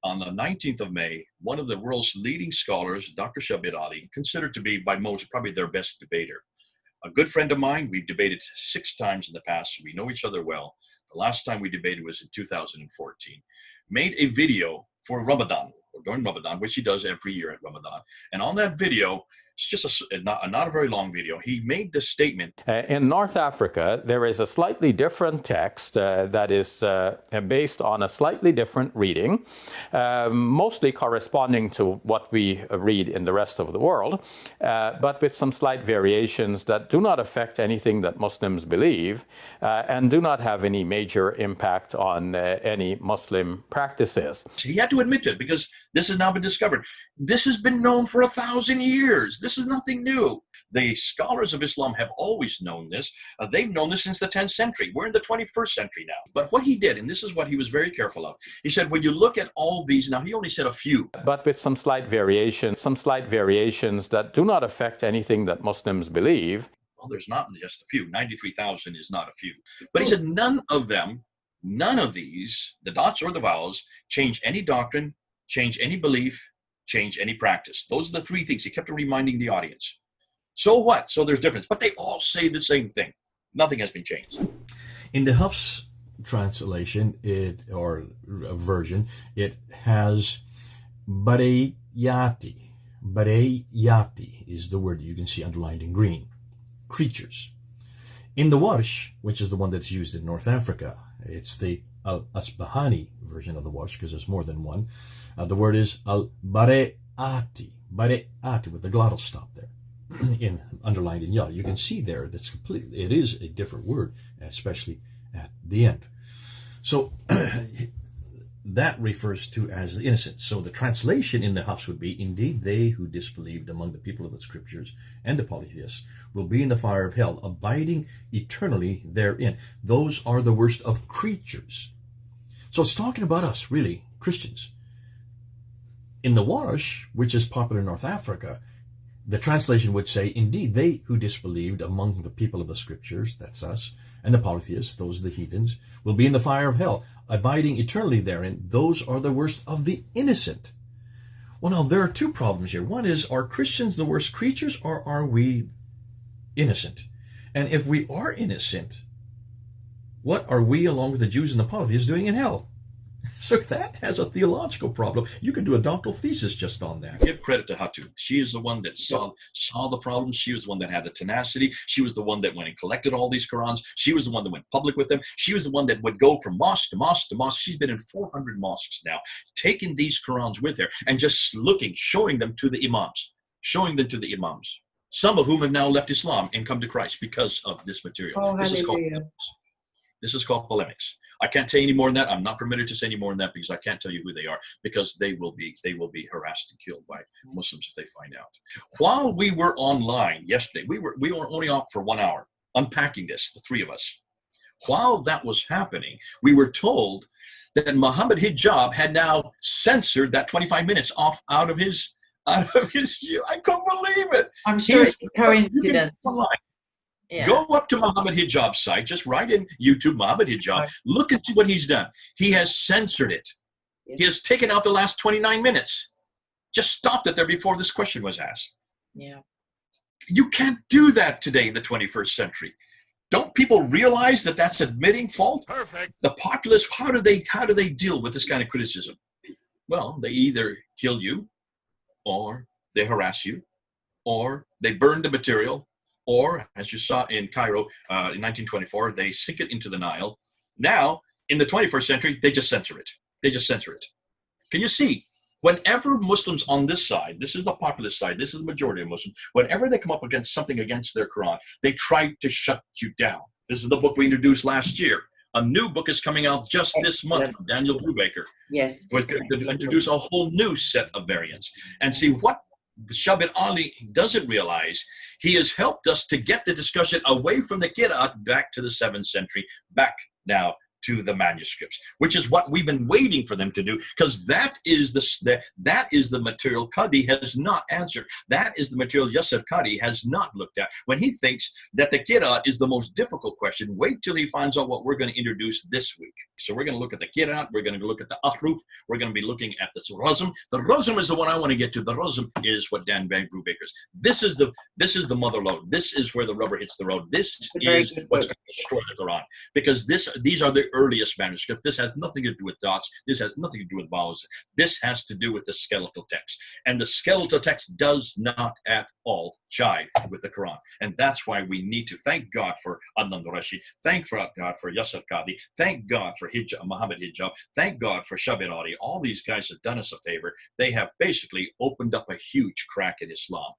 On the 19th of May, one of the world's leading scholars, Dr. Shabir Ali, considered to be by most probably their best debater. A good friend of mine, we've debated 6 times in the past, so we know each other well. The last time we debated was in 2014. Made a video for Ramadan, or during Ramadan, which he does every year at Ramadan. And on that video, it's just not a very long video, he made this statement. In North Africa, there is a slightly different text that is based on a slightly different reading, mostly corresponding to what we read in the rest of the world, but with some slight variations that do not affect anything that Muslims believe and do not have any major impact on any Muslim practices. He had to admit it because this has now been discovered. This has been known for 1,000 years. This is nothing new. The scholars of Islam have always known this. They've known this since the 10th century. We're in the 21st century now. But what he did, and this is what he was very careful of, he said, when you look at all these, now he only said a few. But with some slight variations that do not affect anything that Muslims believe. Well, there's not just a few. 93,000 is not a few. But he said none of these, the dots or the vowels, change any doctrine, change any belief, change any practice. Those are the 3 things. He kept reminding the audience. So what? So there's difference. But they all say the same thing. Nothing has been changed. In the Huff's translation, or version, it has bareyati. Bareyati is the word that you can see underlined in green. Creatures. In the Warsh, which is the one that's used in North Africa, it's the Al-Asbahani version of the Warsh because there's more than one. The word is al-bare'ati, with the glottal stop there, underlined in yellow. You can see there that's completely, it is a different word, especially at the end. So that refers to as the innocent. So the translation in the Hafs would be, indeed, they who disbelieved among the people of the scriptures and the polytheists will be in the fire of hell, abiding eternally therein. Those are the worst of creatures. So it's talking about us, really, Christians. In the Warsh, which is popular in North Africa, the translation would say, indeed, they who disbelieved among the people of the scriptures, that's us, and the polytheists, those are the heathens, will be in the fire of hell, abiding eternally therein. Those are the worst of the innocent. Well, now, there are 2 problems here. One is, are Christians the worst creatures, or are we innocent? And if we are innocent, what are we, along with the Jews and the polytheists, doing in hell? So that has a theological problem. You could do a doctoral thesis just on that. Give credit to Hatu. She is the one that saw the problems. She was the one that had the tenacity. She was the one that went and collected all these Qurans. She was the one that went public with them. She was the one that would go from mosque to mosque to mosque. She's been in 400 mosques now, taking these Qurans with her and just showing them to the Imams, some of whom have now left Islam and come to Christ because of this material. Oh, This is called polemics. I can't say any more than that. I'm not permitted to say any more than that because I can't tell you who they are, because they will be harassed and killed by Muslims if they find out. While we were online yesterday, we were only off for 1 hour unpacking this, the 3 of us. While that was happening, we were told that Muhammad Hijab had now censored that 25 minutes out of his I couldn't believe it. I'm sure it's a coincidence. Yeah. Go up to Muhammad Hijab's site, just write in YouTube Muhammad Hijab, look and see what he's done. He has censored it. Yes. He has taken out the last 29 minutes. Just stopped it there before this question was asked. Yeah. You can't do that today in the 21st century. Don't people realize that that's admitting fault? Perfect. The populace, how do they deal with this kind of criticism? Well, they either kill you, or they harass you, or they burn the material, or, as you saw in Cairo in 1924, they sink it into the Nile. Now, in the 21st century, they just censor it. Can you see? Whenever Muslims on this side, this is the populist side, this is the majority of Muslims, whenever they come up against something against their Quran, they try to shut you down. This is the book we introduced last year. A new book is coming out just this month from Daniel Brubaker. Yes. We're going to introduce a whole new set of variants. And see, what Shabir Ali doesn't realize, he has helped us to get the discussion away from the Qira'at back to the 7th century, back now to the manuscripts, which is what we've been waiting for them to do, because that is the material Qadi has not answered. That is the material Yasser Qadi has not looked at. When he thinks that the Qira'at is the most difficult question, wait till he finds out what we're going to introduce this week. So we're going to look at the Qira'at, we're going to look at the Ahruf, we're going to be looking at the Razm. The Razm is the one I want to get to. The Razm is what Dan Brubaker's. This is the mother lode. This is where the rubber hits the road. This is what's going to destroy the Quran, because these are the earliest manuscripts. This has nothing to do with dots. This has nothing to do with vowels. This has to do with the skeletal text. And the skeletal text does not at all jive with the Quran. And that's why we need to thank God for Adnan Qureshi, thank God for Yasser Qadi, thank God for Muhammad Hijab, thank God for Shabir Adi. All these guys have done us a favor. They have basically opened up a huge crack in Islam.